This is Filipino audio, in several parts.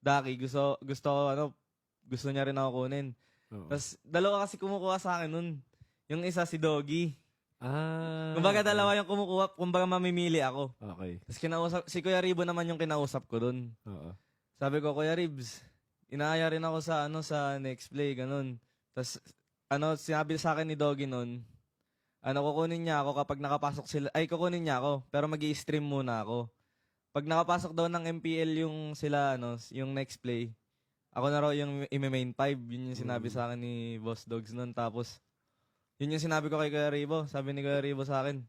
Daki, gusto ko, gusto niya rin ako kunin. Oo. Tapos, dalawa kasi kumukuha sa akin nun. Yung isa si Doggy. Kumbaga, Okay. dalawa yung kumukuha, kumbaga mamimili ako. Okay. Tapos, si Kuya Ribo naman yung kinausap ko dun. Oo. Sabi ko, Kuya Ribs, inaaya rin ako sa next play, ganun. Tapos, sinabi sa akin ni Doggy nun, kukunin niya ako kapag nakapasok sila, kukunin niya ako, pero mag-i-stream muna ako. Pag nakapasok daw ng MPL yung sila, yung next play, ako na raw yung i-main 5, yun yung sinabi sa akin ni Boss Dogs nun. Tapos, yun yung sinabi ko kay Kuya Ribo, sabi ni Kuya Ribo sa akin,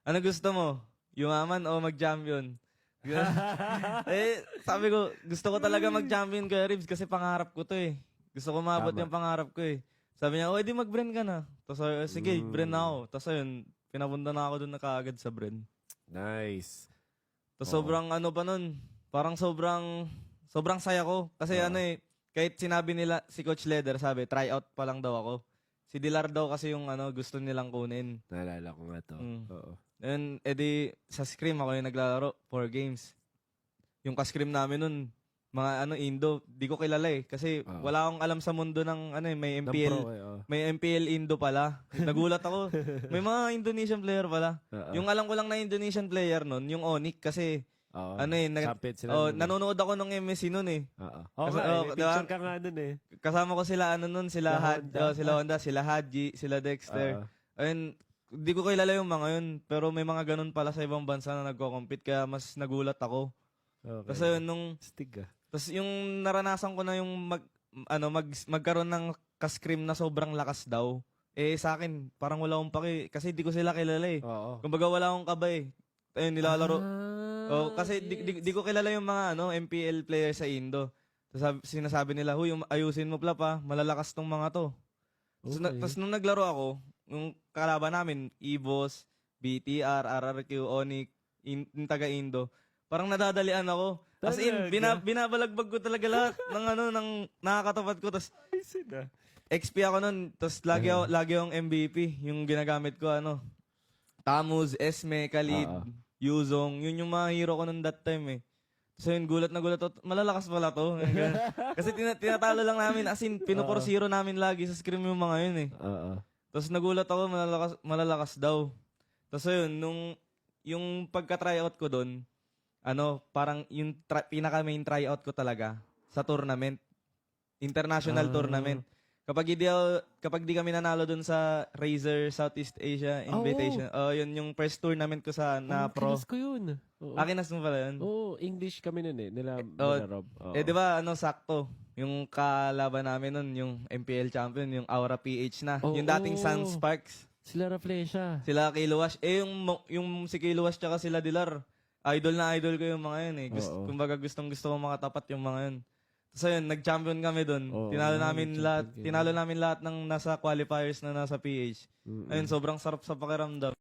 ano gusto mo? Yumaman o mag-champion? Sabi ko, gusto ko talaga mag-champion Kuya Ribs kasi pangarap ko to eh. Gusto ko maabot Tama. yung pangarap ko eh. Sabi niya, edi mag-brand ka na. Tapos sige, brand na ako. Tapos ayun, pinapunta na ako doon na kaagad sa brand. Nice. Tapos Oo. sobrang pa nun, parang sobrang saya ko. Kasi kahit sinabi nila, si Coach Leder sabi, try out pa lang daw ako. Si Dilar daw kasi yung gusto nilang kunin. Naalala ko nga to. Oo. And edi sa scrim ako yung naglalaro, 4 games. Yung ka-scrim namin nun, mga Indo, di ko kilala eh. Kasi wala akong alam sa mundo ng may MPL. Ng pro, oo. May MPL Indo pala. Nagulat ako. May mga Indonesian player pala. Yung alam ko lang na Indonesian player nun, yung Onyx kasi Oo. champion sila nun eh. nanonood ako ng MSC nun eh. Oo. Kasi, May diba? picture ka nga nun eh. Kasama ko sila nun, sila Honda, sila Haji, sila Dexter. Ayun, di ko kilala yung mga yun, pero may mga ganun pala sa ibang bansa na nagko-compete kaya mas nagulat ako. Okay. Kasi yun, Stig ah. tapos yung naranasan ko na yung magkaroon ng ka-scrim na sobrang lakas daw. Sa akin, parang wala akong paki kasi di ko sila kilala eh. Oo. Kumbaga wala akong kaba eh. Ayun, nilalaro. Kasi di ko kilala yung mga MPL player sa Indo. Tapos sinasabi nila, huy, ayusin mo pala pa, malalakas tong mga to. Tapos nung naglaro ako, yung kalaban namin, EVOS, BTR, RRQ, Onyx, yung taga-Indo, parang nadadalian ako. As in, binabalagbag ko talaga lahat ng nakakatapat ko. Tapos, XP ako nun. Tapos, lagi akong MVP. Yung ginagamit ko, Tamuz, Esme, Khalid, Yuzong. Yun yung mga hero ko nun that time eh. So yun, gulat na gulat ako. Malalakas pala to. Kasi tinatalo lang namin. As in, pinupor-zero namin lagi sa scrim yung mga yun eh. Oo. Tapos nagulat ako, malalakas daw. Tapos yun, yung pagka-tryout ko doon, parang yung pinaka-main tryout ko talaga sa tournament. International tournament. Kapag di kami nanalo doon sa Razer Southeast Asia Invitation. Yun yung first tournament ko sa na pro. Kinis ko yun. Oo. Kinas mo pala yun? Oo, English kami nun eh. Nila Rob. Oo. Di ba, sakto. Yung kalaban namin nun, yung MPL champion, yung Aura PH na. Yung dating Sun Sparks. Sila Raflesha. Sila Kiluwash. Yung si Kiluwash tsaka sila Dilar, idol na idol ko yung mga yun eh. Kumbaga gustong gusto ko makatapat yung mga yun. So yun, nag-champion kami dun. Tinalo namin lahat ng nasa qualifiers na nasa PH. Ayun, sobrang sarap sa pakiramdam.